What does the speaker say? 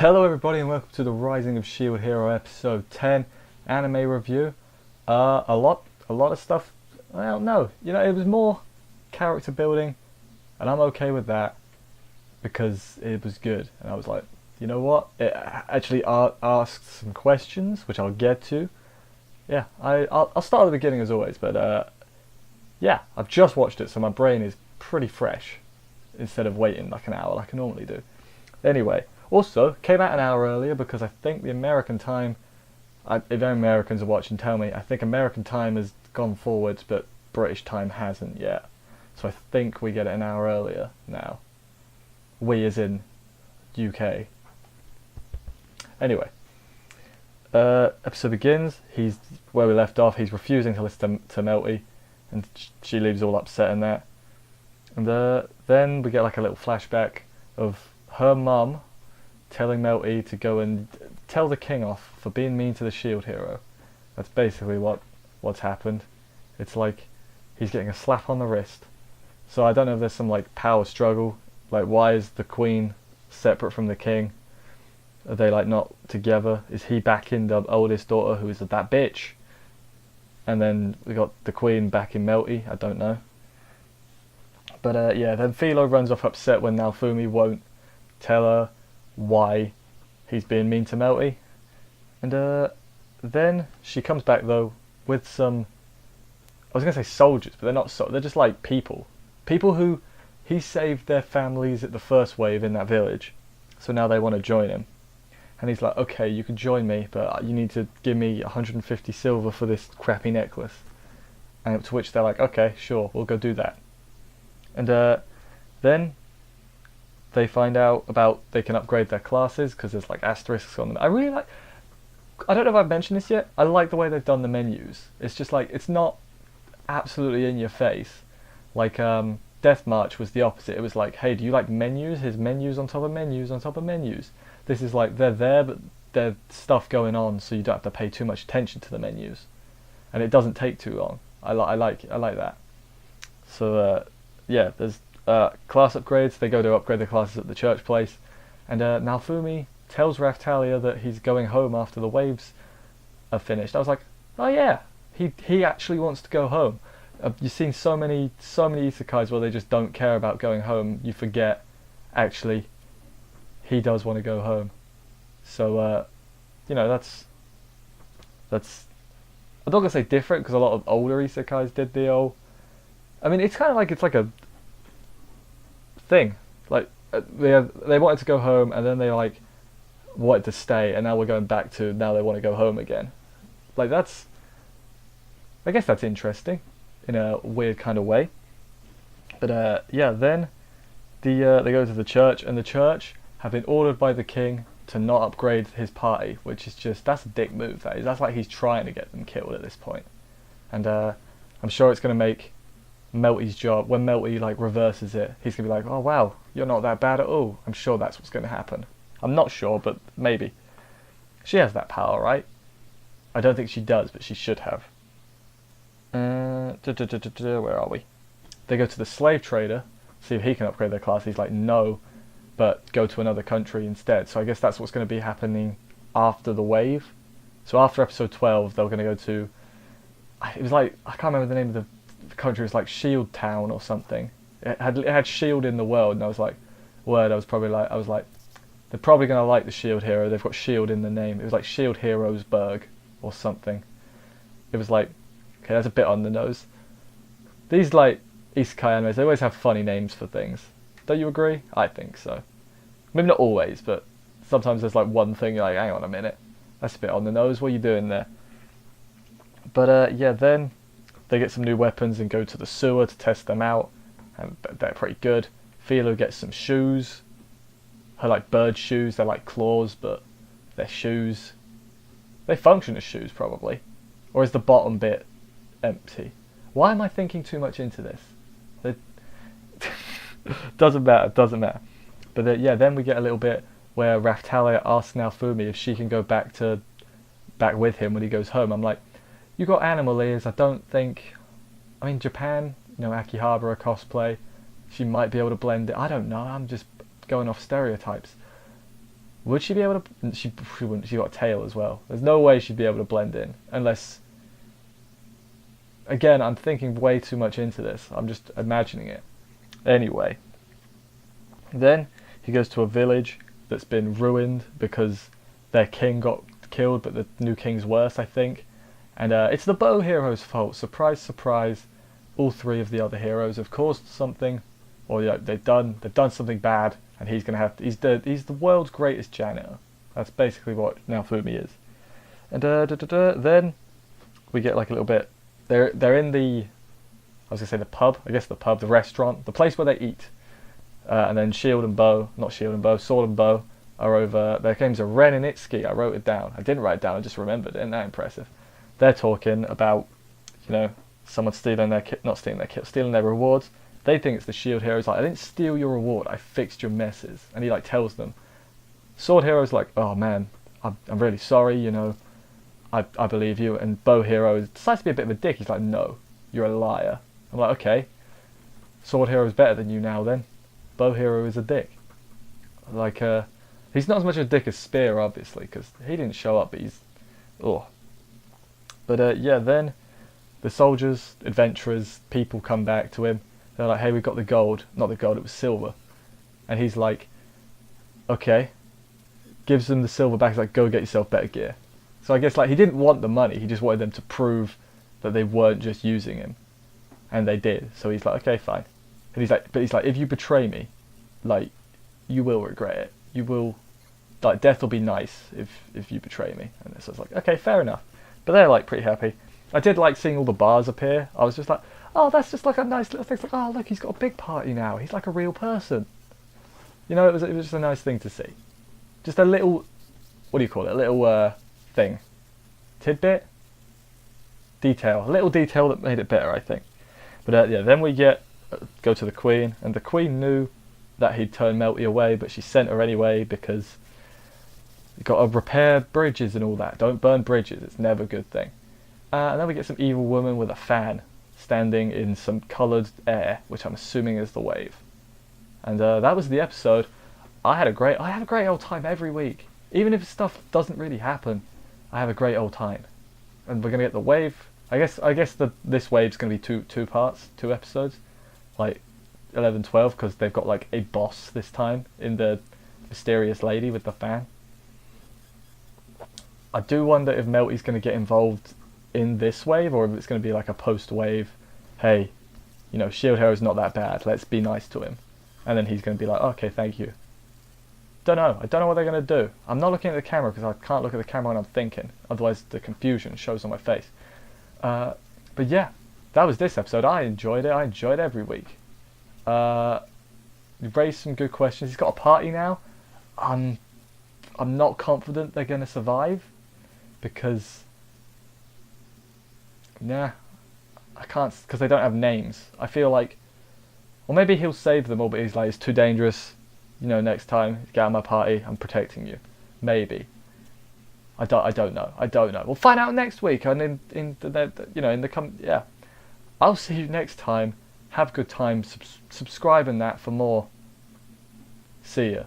Hello everybody and welcome to the Rising of Shield Hero episode 10 anime review. A lot of stuff. Well, no, it was more character building, and I'm okay with that because it was good. And I was like, you know what? It actually asked some questions, which I'll get to. Yeah, I'll start at the beginning as always, but yeah, I've just watched it, so my brain is pretty fresh instead of waiting like an hour like I normally do. Anyway. Also, came out an hour earlier because I think the American time, if Americans are watching, tell me, I think American time has gone forwards, but British time hasn't yet. So I think we get it an hour earlier now. We as in UK. Anyway, episode begins, he's where we left off, he's refusing to listen to Melty, and she leaves all upset in that. And then we get like a little flashback of her mum telling Melty to go and tell the king off for being mean to the shield hero. That's basically what's happened. It's like he's getting a slap on the wrist. So I don't know if there's some like power struggle. Like, why is the queen separate from the king? Are they like not together? Is he backing the oldest daughter who is that bitch? And then we got the queen backing Melty. I don't know. But yeah, then Philo runs off upset when Naofumi won't tell her why he's being mean to Melty. And then she comes back though with some, I was going to say soldiers, but they're not they're just like people who he saved their families at the first wave in that village, so now they want to join him. And he's like, okay, you can join me, but you need to give me 150 silver for this crappy necklace. And to which they're like, okay, sure, we'll go do that. And then they find out about they can upgrade their classes because there's like asterisks on them. I really like, I don't know if I've mentioned this yet, I like the way they've done the menus. It's just like, it's not absolutely in your face. Like Death March was the opposite. It was like, hey, do you like menus? Here's menus on top of menus on top of menus. This is like, they're there but there's stuff going on, so you don't have to pay too much attention to the menus. And it doesn't take too long. I like that. So yeah, there's class upgrades. They go to upgrade the classes at the church place, and Naofumi tells Raftalia that he's going home after the waves are finished. I was like, oh yeah, he actually wants to go home. You've seen so many isekais where they just don't care about going home. You forget, actually, he does want to go home. So that's I'm not gonna say different because a lot of older isekais did the old. I mean, it's kind of like it's like a thing. Like they wanted to go home and then they like wanted to stay, and now we're going back to now they want to go home again. Like, that's, I guess that's interesting in a weird kind of way. But yeah, then they go to the church, and the church have been ordered by the king to not upgrade his party, which is just, that's a dick move. That's like he's trying to get them killed at this point. And I'm sure it's going to make Melty's job, when Melty like reverses it, he's gonna be like, oh wow, you're not that bad at all. I'm sure that's what's gonna happen. I'm not sure, but maybe. She has that power, right? I don't think she does, but she should have. Where are we? They go to the slave trader, see if he can upgrade their class. He's like, no, but go to another country instead. So I guess that's what's going to be happening after the wave. So after episode 12, they're going to go to, it was like, I can't remember the name of the country. Was like Shield Town or something. It had Shield in the world, and I was like, I was like, they're probably gonna like the Shield hero. They've got Shield in the name. It was like Shield Heroesburg or something. It was like, okay, that's a bit on the nose. These like isekai animes, they always have funny names for things. Don't you agree? I think so. Maybe not always, but sometimes there's like one thing you're like, hang on a minute, that's a bit on the nose. What are you doing there? But yeah, then they get some new weapons and go to the sewer to test them out, and they're pretty good. Philo gets some shoes. Her like bird shoes, they're like claws, but they're shoes. They function as shoes probably. Or is the bottom bit empty? Why am I thinking too much into this? It doesn't matter. But yeah, then we get a little bit where Raftalia asks Naofumi if she can go back with him when he goes home. I'm like, you got animal ears. I don't think, I mean, Japan, Akihabara cosplay, she might be able to blend it. I don't know, I'm just going off stereotypes. Would she be able to? She wouldn't. She got a tail as well. There's no way she'd be able to blend in unless. Again, I'm thinking way too much into this. I'm just imagining it. Anyway, then he goes to a village that's been ruined because their king got killed, but the new king's worse, I think. And it's the bow hero's fault. Surprise, surprise. All three of the other heroes have caused something, or they've done something bad, and he's gonna have to, he's the world's greatest janitor. That's basically what Naofumi is. And then we get like a little bit. They're in the, I was gonna say the pub. I guess the pub, the restaurant, the place where they eat. And then Sword and Bow are over. Their names are Ren and Itsuki. I wrote it down. I didn't write it down. I just remembered. Isn't that impressive? They're talking about, someone stealing stealing their rewards. They think it's the shield hero's like, I didn't steal your reward. I fixed your messes. And he like tells them. Sword hero's like, oh man, I'm really sorry. I believe you. And Bow hero decides to be a bit of a dick. He's like, no, you're a liar. I'm like, okay. Sword hero is better than you now then. Bow hero is a dick. Like, he's not as much of a dick as Spear, obviously, because he didn't show up, but he's... Oh. But, yeah, then the soldiers, adventurers, people come back to him. They're like, hey, we got the gold. Not the gold, it was silver. And he's like, okay. Gives them the silver back. He's like, go get yourself better gear. So I guess, like, he didn't want the money. He just wanted them to prove that they weren't just using him. And they did. So he's like, okay, fine. And he's like, if you betray me, like, you will regret it. You will, like, death will be nice if you betray me. And so it's like, okay, fair enough. But they're like pretty happy. I did like seeing all the bars appear. I was just like, oh, that's just like a nice little thing. It's like, oh, look, he's got a big party now. He's like a real person. It was just a nice thing to see. Just a little, what do you call it? A little thing, tidbit, detail, a little detail that made it better, I think. But yeah, then we go to the Queen, and the Queen knew that he'd turn Melty away, but she sent her anyway because you got to repair bridges and all that. Don't burn bridges; it's never a good thing. And then we get some evil woman with a fan standing in some coloured air, which I'm assuming is the wave. And that was the episode. I have a great old time every week, even if stuff doesn't really happen. I have a great old time, and we're gonna get the wave. I guess this wave's gonna be two parts, 2 episodes, like 11, 12, because they've got like a boss this time in the mysterious lady with the fan. I do wonder if Melty's gonna get involved in this wave, or if it's gonna be like a post-wave. Hey, Shield Hero's not that bad. Let's be nice to him, and then he's gonna be like, okay, thank you. Don't know. I don't know what they're gonna do. I'm not looking at the camera because I can't look at the camera when I'm thinking. Otherwise, the confusion shows on my face. But yeah, that was this episode. I enjoyed it. I enjoyed every week. You've raised some good questions. He's got a party now. I'm not confident they're gonna survive because I can't, because they don't have names. I feel like, or maybe he'll save them all, but he's like, it's too dangerous. Next time, get out of my party. I'm protecting you. Maybe. I don't know. We'll find out next week. And yeah. I'll see you next time. Have a good time. Subscribe and that for more. See ya.